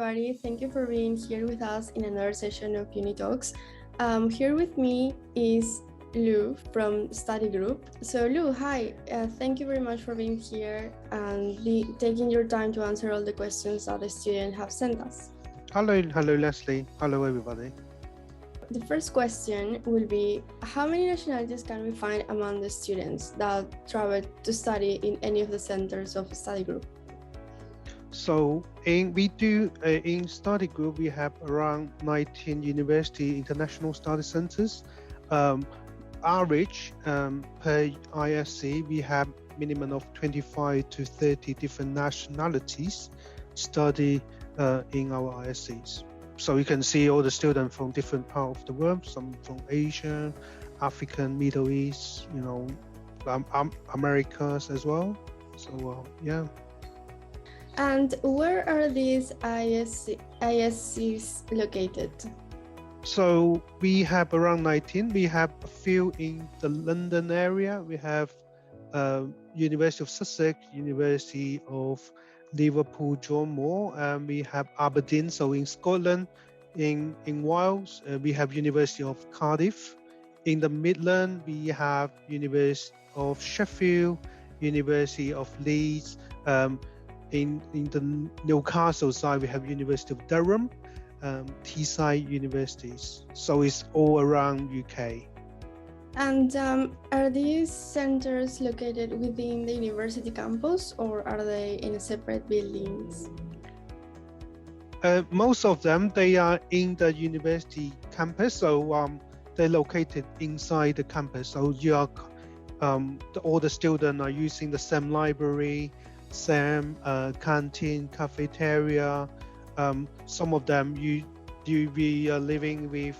everybody. Thank you for being here with us in another session of Uni Talks. Here with me is Lou from Study Group. So Lou, hi. Thank you very much for being here and taking your time to answer all the questions that the students have sent us. Hello Leslie. Hello everybody. The first question will be, how many nationalities can we find among the students that travel to study in any of the centers of Study Group? So in Study Group, we have around 19 university international study centers. Average per ISC, we have minimum of 25 to 30 different nationalities study in our ISCs. So you can see all the students from different parts of the world, some from Asia, African, Middle East, Americas as well. So yeah. And where are these ISCs located? So we have around 19. We have a few in the London area. We have University of Sussex, University of Liverpool, John Moore, and we have Aberdeen, so in Scotland. In Wales, we have University of Cardiff. In the Midlands, we have University of Sheffield, University of Leeds. In the Newcastle side, we have University of Durham, Teesside universities. So it's all around UK. And are these centers located within the university campus, or are they in separate buildings? Most of them, they are in the university campus, so they're located inside the campus. So all the students are using the same library, same canteen, cafeteria. Some of them we are living with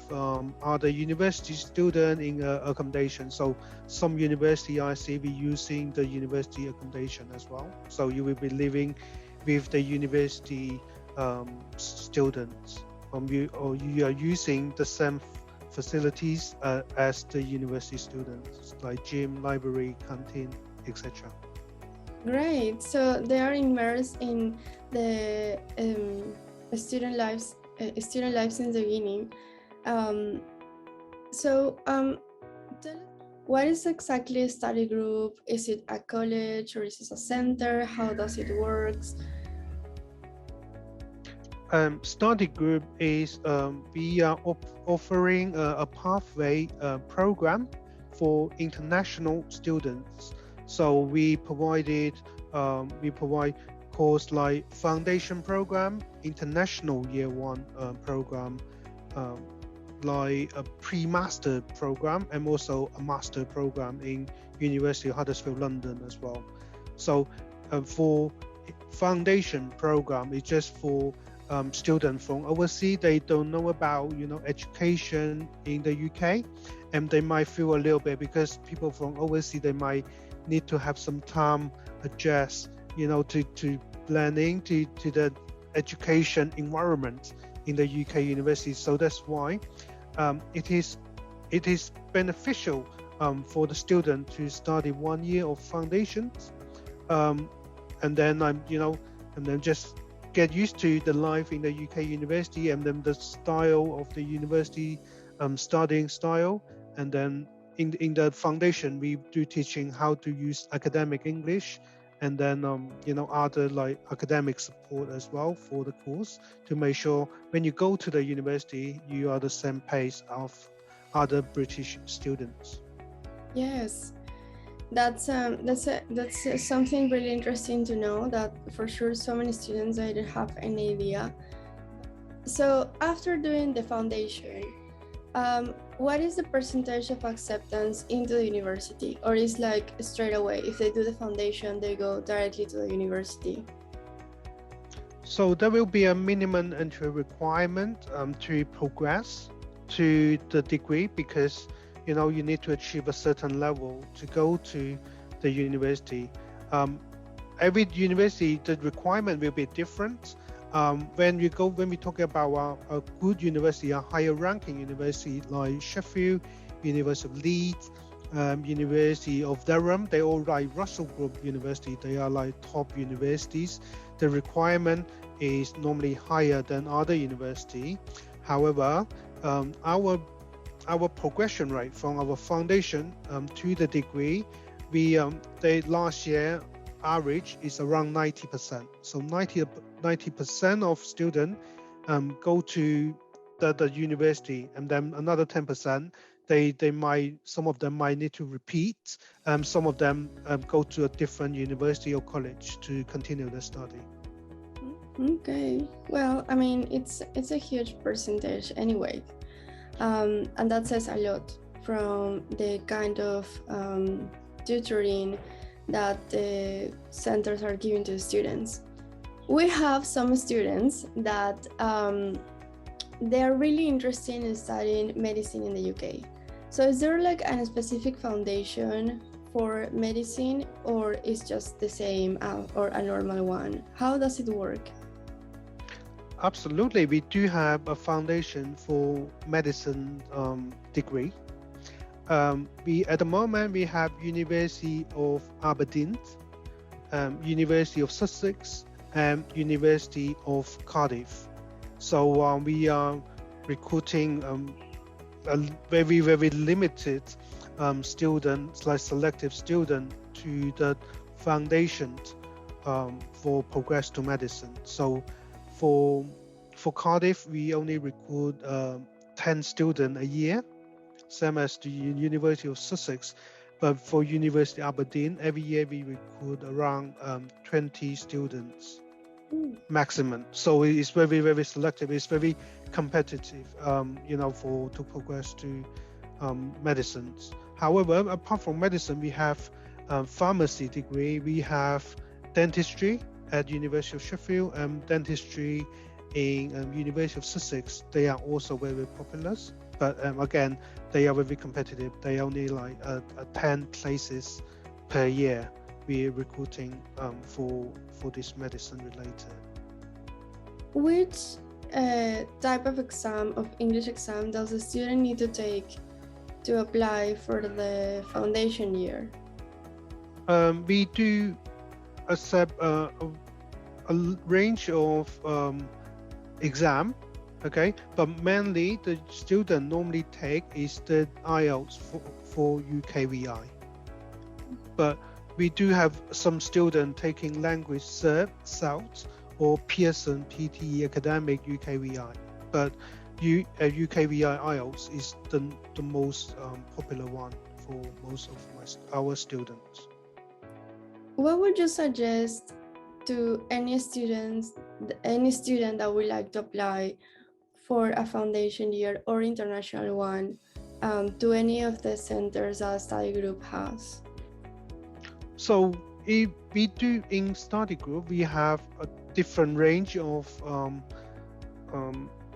other university students in accommodation. So some university I see be using the university accommodation as well. So you will be living with the university students, you are using the same facilities as the university students, like gym, library, canteen, etc. Great. So they are immersed in the student lives since the beginning. What is exactly a study group? Is it a college or is it a center? How does it work? Study group is we are offering a pathway program for international students. So we provide course like foundation program, international year one program, like a pre-master program, and also a master program in University of Huddersfield, London as well. So for foundation program, it's just for students from overseas. They don't know about education in the UK, and they might feel a little bit, because people from overseas, they might need to have some time adjust to blending to the education environment in the UK university. So that's why it is beneficial for the student to study 1 year of foundations, and then just get used to the life in the UK university, and then the style of the university studying style. And then in the foundation, we do teaching how to use academic English, and then other like academic support as well for the course, to make sure when you go to the university, you are the same pace of other British students. Yes. That's something really interesting to know, that for sure so many students, I don't have any idea. So after doing the foundation, what is the percentage of acceptance into the university, or is like straight away, if they do the foundation, they go directly to the university? So there will be a minimum entry requirement to progress to the degree, because you need to achieve a certain level to go to the university. Every university, the requirement will be different. When we talk about a good university, a higher ranking university like Sheffield, University of Leeds, University of Durham, they all like Russell Group University. They are like top universities. The requirement is normally higher than other university. However, our progression rate from our foundation to the degree, they last year average is around 90%. So 90% of students go to the university, and then another 10%. Some of them might need to repeat. Some of them go to a different university or college to continue their study. Okay, well, I mean, it's a huge percentage anyway, and that says a lot from the kind of tutoring that the centers are giving to students. We have some students that they're really interested in studying medicine in the UK. So is there like a specific foundation for medicine, or is just the same or a normal one? How does it work? Absolutely, we do have a foundation for medicine degree. At the moment we have University of Aberdeen, University of Sussex, and University of Cardiff. So we are recruiting a very limited students, like selective student, to the foundation for progress to medicine. So for Cardiff, we only recruit 10 students a year, same as the University of Sussex. But for University of Aberdeen, every year we recruit around 20 students maximum. So it's very selective. It's very competitive, to progress to medicines. However, apart from medicine, we have pharmacy degree. We have dentistry at University of Sheffield and dentistry in University of Sussex. They are also very popular, but again, they are very competitive. They only like 10 places per year we're recruiting for this medicine related. Which type of exam, of English exam, does the student need to take to apply for the foundation year? We do accept a range of exam, okay, but mainly the student normally take is the IELTS for UKVI. But we do have some students taking language CELT or Pearson PTE Academic UKVI, but UKVI IELTS is the most popular one for most of our students. What would you suggest to any student that would like to apply for a foundation year or international one to any of the centers that study group has? So if we do in study group, we have a different range of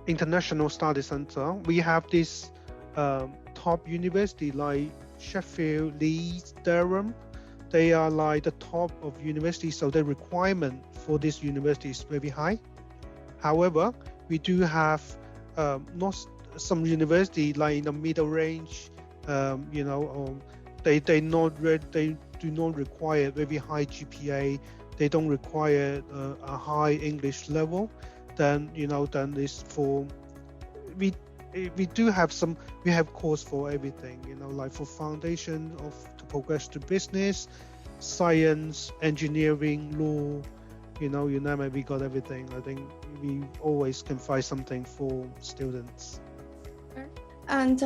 international study center. We have this top university like Sheffield, Leeds, Durham. They are like the top of university, so the requirement for this university is very high. However, we do have not some university like in the middle range. They do not require very high GPA. They don't require a high English level. Then it's for we do have some. We have course for everything. Like for foundation to progress to business, science, engineering, law. You name it, we got everything. I think we always can find something for students. And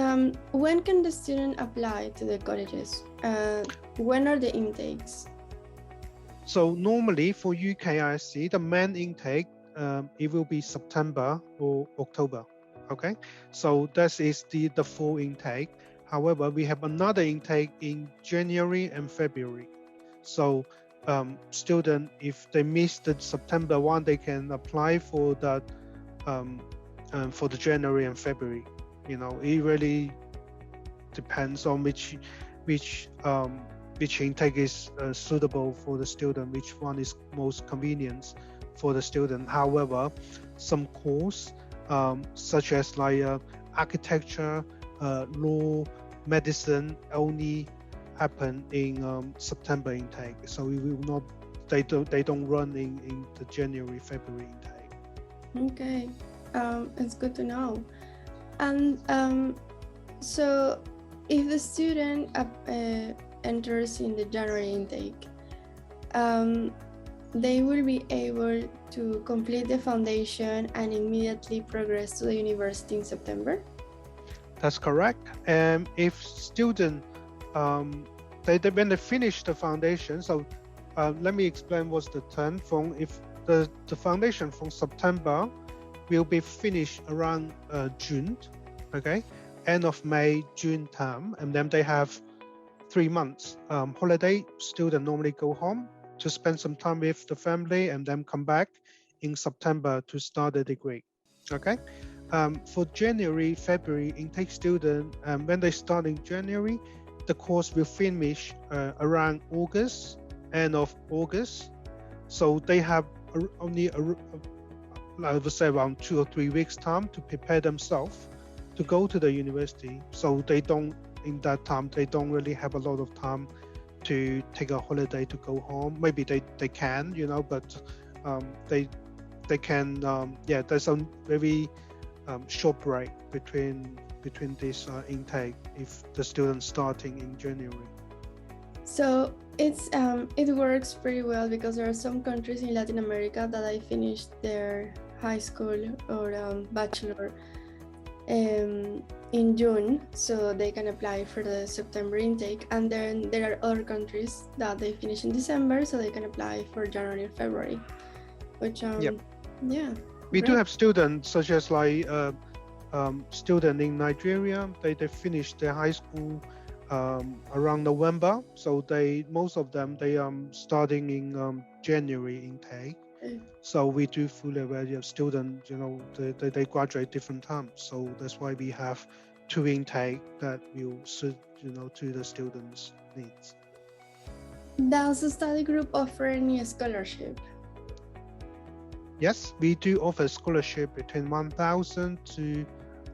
when can the student apply to the colleges? When are the intakes? So normally for UKISC, the main intake, it will be September or October. Okay, so that is the full intake. However, we have another intake in January and February. So student, if they miss the September one, they can apply for that for the January and February. It really depends on which intake is suitable for the student, which one is most convenient for the student. However, some course such as like architecture, law, medicine only happen in September intake. So we will not. They don't run in the January February intake. Okay, it's good to know. And so if the student enters in the January intake, they will be able to complete the foundation and immediately progress to the university in September? That's correct. And if student, when they finish the foundation, so let me explain what's the term. If the foundation from September will be finished around June, okay, end of May, June term, and then they have 3 months holiday. Students normally go home to spend some time with the family and then come back in September to start the degree, okay? For January, February intake student, when they start in January, the course will finish around August, end of August. So they have only, I would say, around 2 or 3 weeks time to prepare themselves to go to the university. So they don't, in that time, they don't really have a lot of time to take a holiday to go home. Maybe they can, you know, but they can, yeah, there's a very short break between this intake if the students starting in January. So it works pretty well because there are some countries in Latin America that I finished their high school or bachelor in June, so they can apply for the September intake, and then there are other countries that they finish in December, so they can apply for January and February, which Yep. Yeah, We do great. have students such as like student in Nigeria. They finish their high school around November, so most of them they starting in January intake. So we do fully aware of students, you know, they graduate different times. So that's why we have 2 intake that will suit, you know, to the students' needs. Does the study group offer any scholarship? Yes, we do offer scholarship between 1,000 to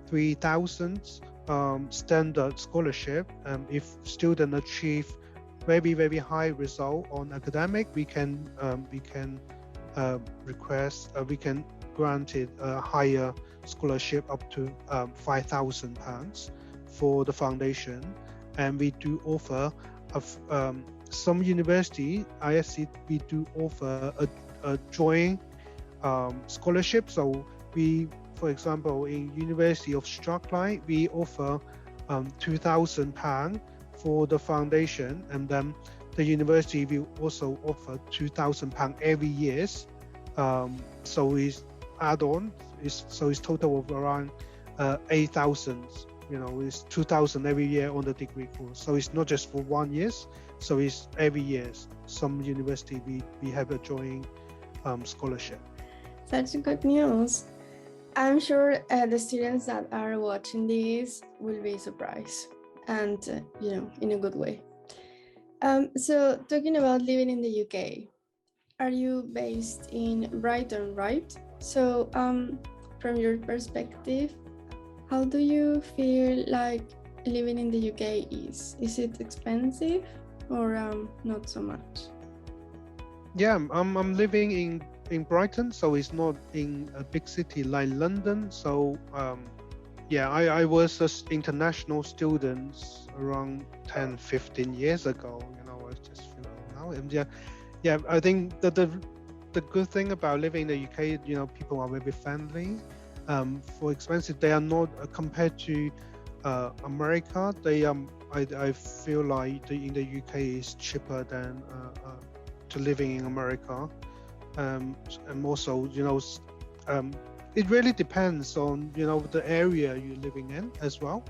3,000 standard scholarship. If student achieve very high result on academic, we can we can grant it a higher scholarship up to £5,000 for the foundation. And we do offer some university, ISC, we do offer a joint scholarship. So we, for example, in University of Strathclyde, we offer £2,000 for the foundation, and then the university will also offer £2,000 every year. So it's add on, so it's total of around 8,000. You know, it's 2,000 every year on the degree course. So it's not just for 1 year. So it's every year. Some university we have a joint scholarship. Such good news. I'm sure the students that are watching this will be surprised, and you know, in a good way. So talking about living in the UK, are you based in Brighton, right? So from your perspective, how do you feel like living in the UK is? Is it expensive or not so much? Yeah, I'm living in Brighton, so it's not in a big city like London. So yeah, I was an international student around 10-15 years ago. You know, I just feel now, and yeah, I think that the good thing about living in the UK, you know, people are very friendly. For expensive, they are not compared to America. I feel like in the UK is cheaper than to living in America. And also, you know, it really depends on, you know, the area you're living in as well.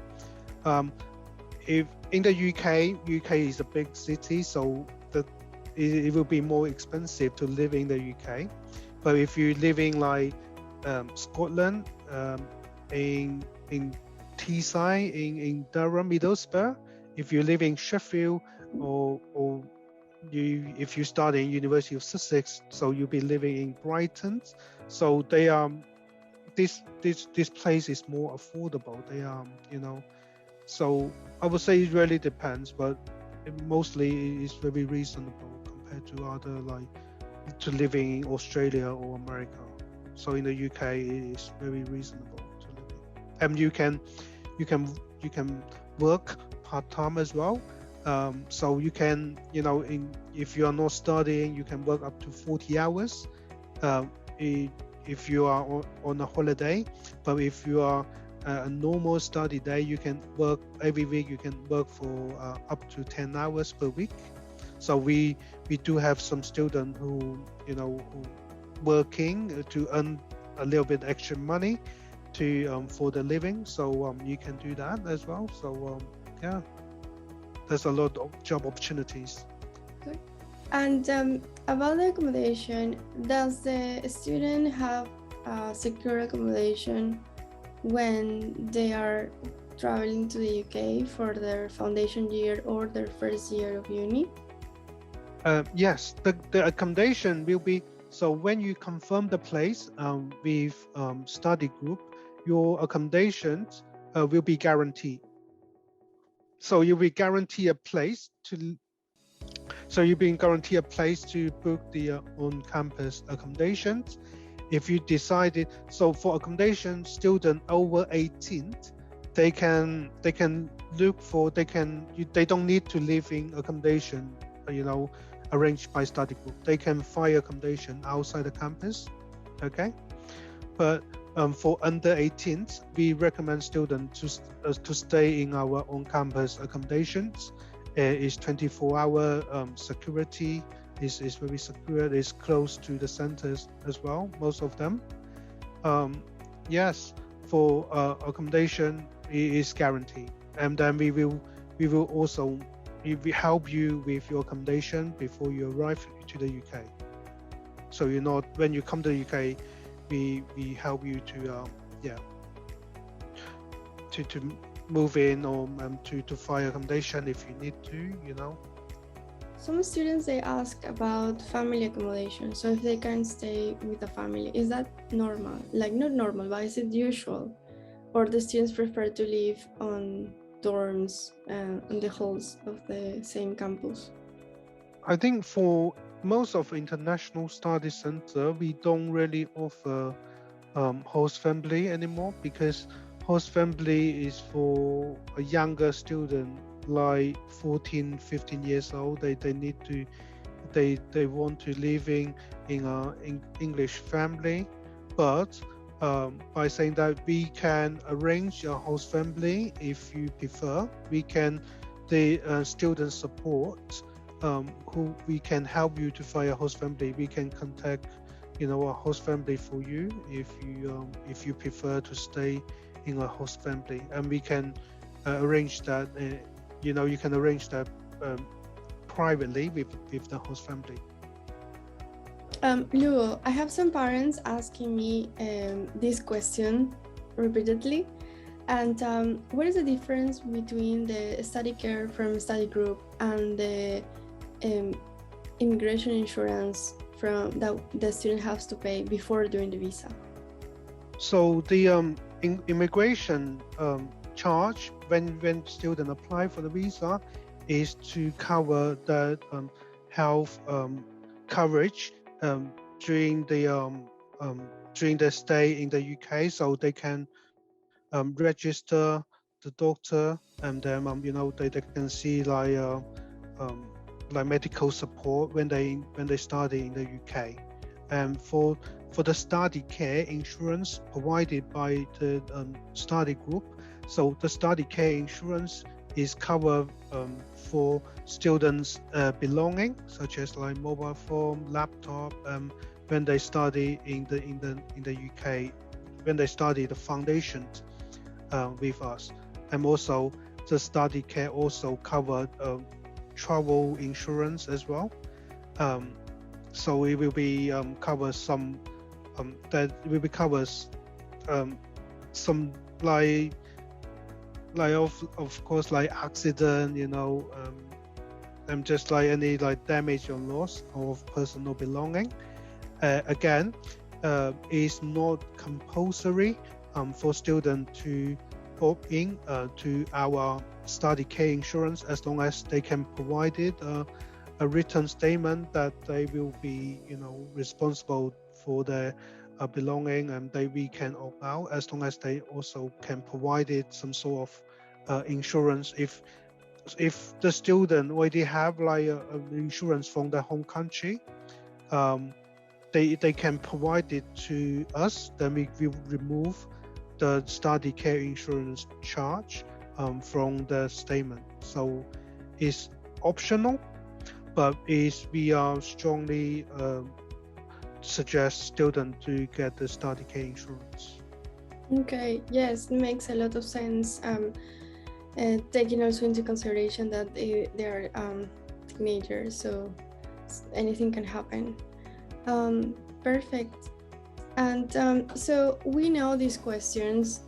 If in the UK is a big city, so it will be more expensive to live in the UK. But if you're living like Scotland, in Teesside, in Durham, Middlesbrough, if you live in Sheffield, or if you study in University of Sussex, so you'll be living in Brighton. So they this place is more affordable. They you know, so I would say it really depends, but mostly is very reasonable compared to other to living in Australia or America. So in the UK, it is very reasonable to live in. And you can work part-time as well. So you can, if you are not studying, you can work up to 40 hours if you are on a holiday. But if you are a normal study day, you can work every week. You can work for up to 10 hours per week. So we do have some students who working to earn a little bit extra money for the living. So you can do that as well. So yeah, there's a lot of job opportunities. Good. And about the accommodation, does the student have secure accommodation when they are traveling to the UK for their foundation year or their first year of uni? Yes, the accommodation will be, so when you confirm the place with study group, your accommodations will be guaranteed. So you'll be guaranteed a place to book the on-campus accommodations. If you decided, so for accommodation student over 18, they don't need to live in accommodation, arranged by study group. They can find accommodation outside the campus, okay? But for under 18s, we recommend students to stay in our on-campus accommodations. It's 24-hour security. Is very secure. It's close to the centers as well, most of them. Yes, for accommodation, it is guaranteed, and then we will also help you with your accommodation before you arrive to the UK. So when you come to the UK, we help you to move in or to find accommodation if you need to. Some students, they ask about family accommodation. So if they can stay with a family, is that normal? Like, not normal, but is it usual? Or the students prefer to live on dorms on the halls of the same campus? I think for most of international study center, we don't really offer host family anymore, because host family is for a younger student, like 14, 15 years old. They want to live in an English family. But by saying that we can arrange a host family if you prefer, the student support, who we can help you to find a host family. We can contact a host family for you if you prefer to stay in a host family, and we can arrange that. You can arrange that privately with the host family. Luo, I have some parents asking me this question repeatedly. And what is the difference between the study care from study group and the immigration insurance that the student has to pay before doing the visa? So the immigration charge when students apply for the visa is to cover the health coverage during the stay in the UK, so they can register the doctor, and then they can see like medical support when they study in the UK. And for the study care insurance provided by the study group, so the study care insurance is covered for students' belonging, such as like mobile phone, laptop, when they study in the UK, when they study the foundations with us. And also the study care also covered travel insurance as well. So it will be cover some that will be covers some like of course like accident, and just like any like damage or loss of personal belonging. Again, it's not compulsory for students to opt in to our study care insurance as long as they can provide it a written statement that they will be, responsible for their belonging, and we can opt out as long as they also can provide it some sort of insurance. If the student already have like an insurance from their home country, they can provide it to us. Then we will remove the study care insurance charge from the statement. So it's optional, but we are strongly suggest students to get the study care insurance. Okay, yes, it makes a lot of sense. Taking also into consideration that they are teenagers, so anything can happen. Perfect. And so we know these questions,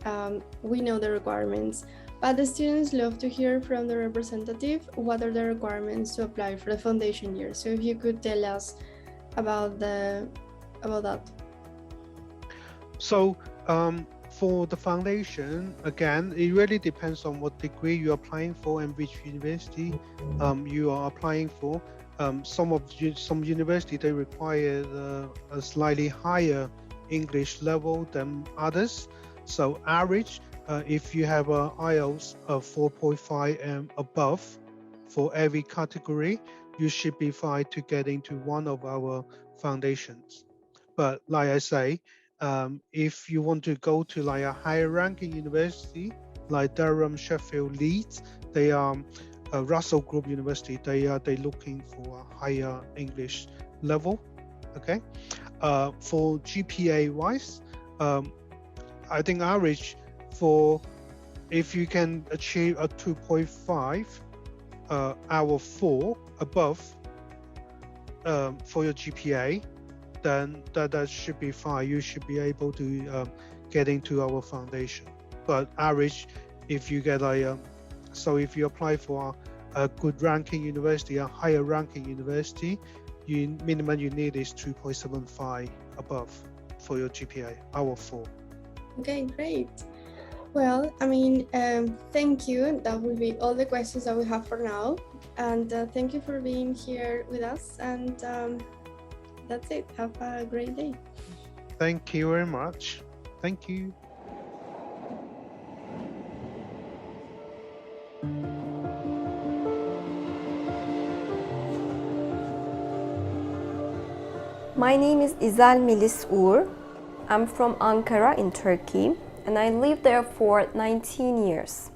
we know the requirements, but the students love to hear from the representative what are the requirements to apply for the foundation year. So if you could tell us about that. So for the foundation, again, it really depends on what degree you're applying for and which university you are applying for. Some university, they require a slightly higher English level than others. So average, if you have an IELTS of 4.5 and above for every category, you should be fine to get into one of our foundations. But like I say, if you want to go to like a higher ranking university like Durham, Sheffield, Leeds, they are Russell Group University. They looking for a higher English level. Okay. For GPA wise, I think average for if you can achieve a 2.5 out of 4 above for your GPA, then that should be fine. You should be able to get into our foundation. But average, if you get so if you apply for a good ranking university, a higher ranking university, minimum you need is 2.75 above for your GPA out of 4. Okay, great. Well, I mean, thank you. That will be all the questions that we have for now. And thank you for being here with us. And that's it. Have a great day. Thank you very much. Thank you. My name is İzel Melis Uğur. I'm from Ankara in Turkey, and I lived there for 19 years.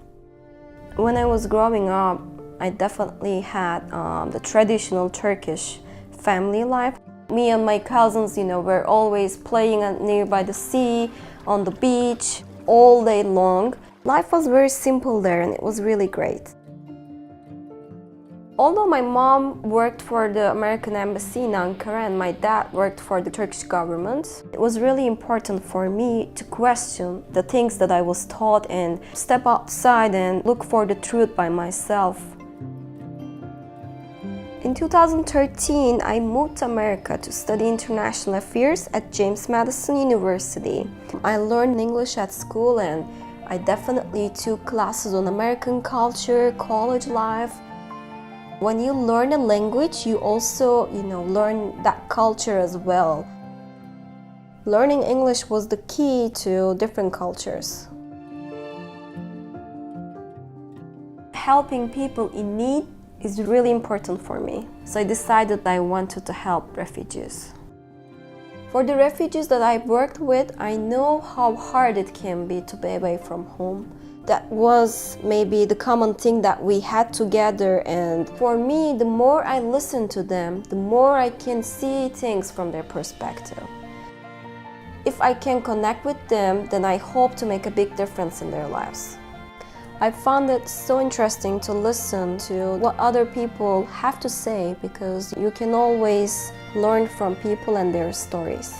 When I was growing up, I definitely had the traditional Turkish family life. Me and my cousins, were always playing nearby the sea, on the beach, all day long. Life was very simple there, and it was really great. Although my mom worked for the American Embassy in Ankara and my dad worked for the Turkish government, it was really important for me to question the things that I was taught and step outside and look for the truth by myself. In 2013, I moved to America to study international affairs at James Madison University. I learned English at school, and I definitely took classes on American culture, college life. When you learn a language, you also, learn that culture as well. Learning English was the key to different cultures. Helping people in need is really important for me. So I decided I wanted to help refugees. For the refugees that I worked with, I know how hard it can be to be away from home. That was maybe the common thing that we had together, and for me, the more I listen to them, the more I can see things from their perspective. If I can connect with them, then I hope to make a big difference in their lives. I found it so interesting to listen to what other people have to say, because you can always learn from people and their stories.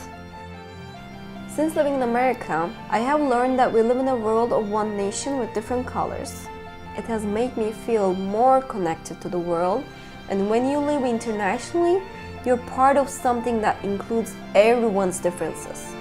Since living in America, I have learned that we live in a world of one nation with different colors. It has made me feel more connected to the world, and when you live internationally, you're part of something that includes everyone's differences.